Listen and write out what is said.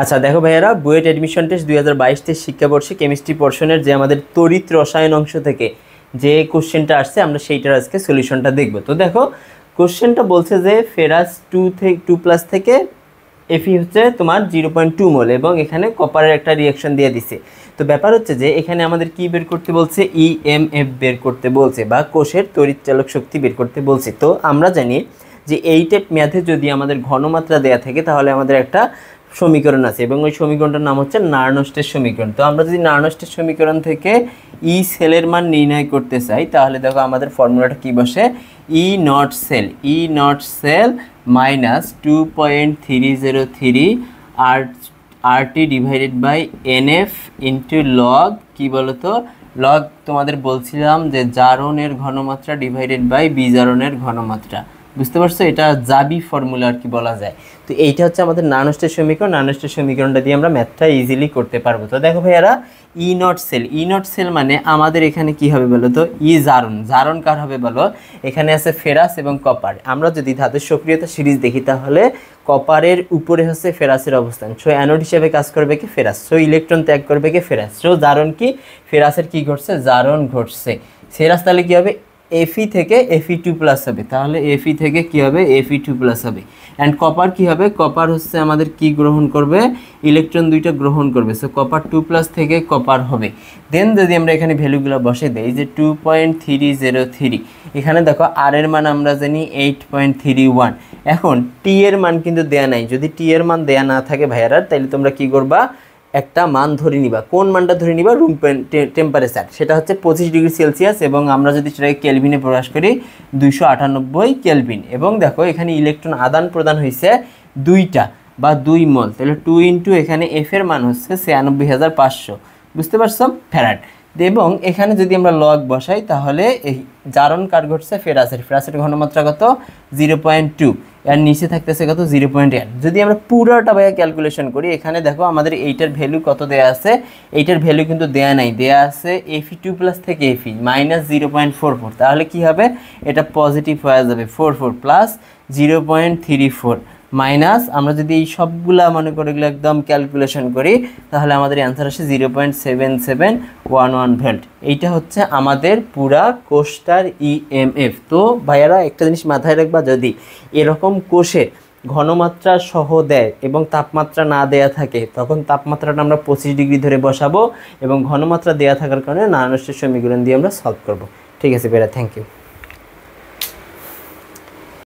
আচ্ছা দেখো ভাইয়ারা, বুয়েট অ্যাডমিশন টেস্ট 2022-23 শিক্ষাবর্ষে কেমিস্ট্রি পোর্শনের যে আমাদের তড়িৎ রসায়ন অংশ থেকে যে কোশ্চেনটা আসছে আমরা সেইটার আজকে সলিউশনটা দেখব। তো দেখো কোশ্চেনটা বলছে যে ফেরাস 2+ থেকে এফি হচ্ছে তোমার 0.2 মোল এবং এখানে কপারের একটা রিয়াকশন দিয়ে দিছে। তো ব্যাপার হচ্ছে যে এখানে আমাদের কি বের করতে বলছে, ইএমএফ বের করতে বলছে বা কোষের তড়িৎচালক শক্তি বের করতে বলছে। তো আমরা জানি যে এই টাইপ ম্যাথে যদি আমাদের ঘনমাত্রা দেয়া থাকে তাহলে আমাদের একটা সমীকরণ আছে এবং ওই সমীকরণটার নাম হচ্ছে নার্নস্টের সমীকরণ। তো আমরা যদি নার্নস্টের সমীকরণ থেকে ই সেলের মান নির্ণয় করতে চাই তাহলে দেখো আমাদের ফর্মুলাটা কি বসে, E naught cell minus 2.303 RT divided by NF into log কি বলতো, লগ তোমাদের বলছিলাম যে জারণের ঘনমাত্রা ডিভাইডেড বাই বিজারণের ঘনমাত্রা। বুঝতে পারছো, এটা জাবি ফর্মুলা আর কি বলা যায়। তো এইটা হচ্ছে আমাদের নার্নস্টের সমীকরণ। নার্নস্টের সমীকরণটা দিয়ে আমরা ম্যাথটা ইজিলি করতে পারবো। তো দেখো ভাইয়ারা, ই নট সেল মানে আমাদের এখানে কি হবে বলো তো, জারণ কার হবে বলো, এখানে আছে ফেরাস এবং কপার। আমরা যদি ধাতুর সক্রিয়তা সিরিজ দেখি তাহলে কপারের উপরে হচ্ছে ফেরাসের অবস্থান, সো অ্যানোড হিসেবে কাজ করবে কি ফেরাস, সো ইলেকট্রন ত্যাগ করবে কি ফেরাস, সো জারণ কি ফেরাসের কি ঘটছে, জারণ ঘটছে। ফেরাস তাহলে কি হবে, Fe থেকে Fe2+ হবে, তাহলে Fe থেকে কি হবে Fe2+ হবে। অ্যান্ড কপার কি হবে, কপার হচ্ছে আমাদের কি গ্রহণ করবে, ইলেকট্রন দুইটা গ্রহণ করবে, সো কপার 2+ থেকে কপার হবে। দেন যদি আমরা এখানে ভ্যালুগুলো বসে দেই যে 2.303, এখানে দেখো আর এর মান আমরা জানি 8.31। এখন টি এর মান কিন্তু দেয়া নাই, যদি টি এর মান দেয়া না থাকে ভাইয়ারা তাহলে তোমরা কি করবা, একটা মান ধরে নিবা। কোন মানটা ধরে নিবা, রুম টেম্পারেচার, সেটা হচ্ছে 25°C এবং আমরা যদি সেটাকে কেলভিনে প্রকাশ করি 298 কেলভিন। এবং দেখো এখানে ইলেকট্রন আদান প্রদান হয়েছে 2টা বা 2 মোল, তাহলে 2 ইন্টু এখানে এফ এর মান হচ্ছে 96,500, বুঝতে পারছো, ফ্যারাড। এবং এখানে যদি আমরা লগ বসাই তাহলে এই জারণ কার ঘটছে, ফেরাসের ঘনমাত্রা কত 0.2, এর নিচে থাকতেছে কত 0.1। যদি আমরা পুরোটা ভাইয়া ক্যালকুলেশন করি, এখানে দেখো আমাদের এইটার ভ্যালু কত দেয়া আছে, এইটার ভ্যালু কিন্তু দেয়া নাই, দেয়া আছে Fe2+ থেকে Fe মাইনাস 0.44, তাহলে কি হবে, এটা পজিটিভ হয়ে যাবে 44 প্লাস 0.34 মাইনাস, আমরা যদি এই সবগুলা মনে করে এগুলো একদম ক্যালকুলেশন করি তাহলে আমাদের অ্যান্সার আসে 0.7711 ভোল্ট। এইটা হচ্ছে আমাদের পুরা কোষটার ইএমএফ। তো ভাইয়ারা একটা জিনিস মাথায় রাখবা, যদি এরকম কোষে ঘনমাত্রা সহ দেয় এবং তাপমাত্রা না দেয়া থাকে তখন তাপমাত্রাটা আমরা 25° ধরে বসাবো এবং ঘনমাত্রা দেয়া থাকার কারণে নার্নস্টের সমীকরণ দিয়ে আমরা সলভ করব। ঠিক আছে ভাইয়া, থ্যাংক ইউ।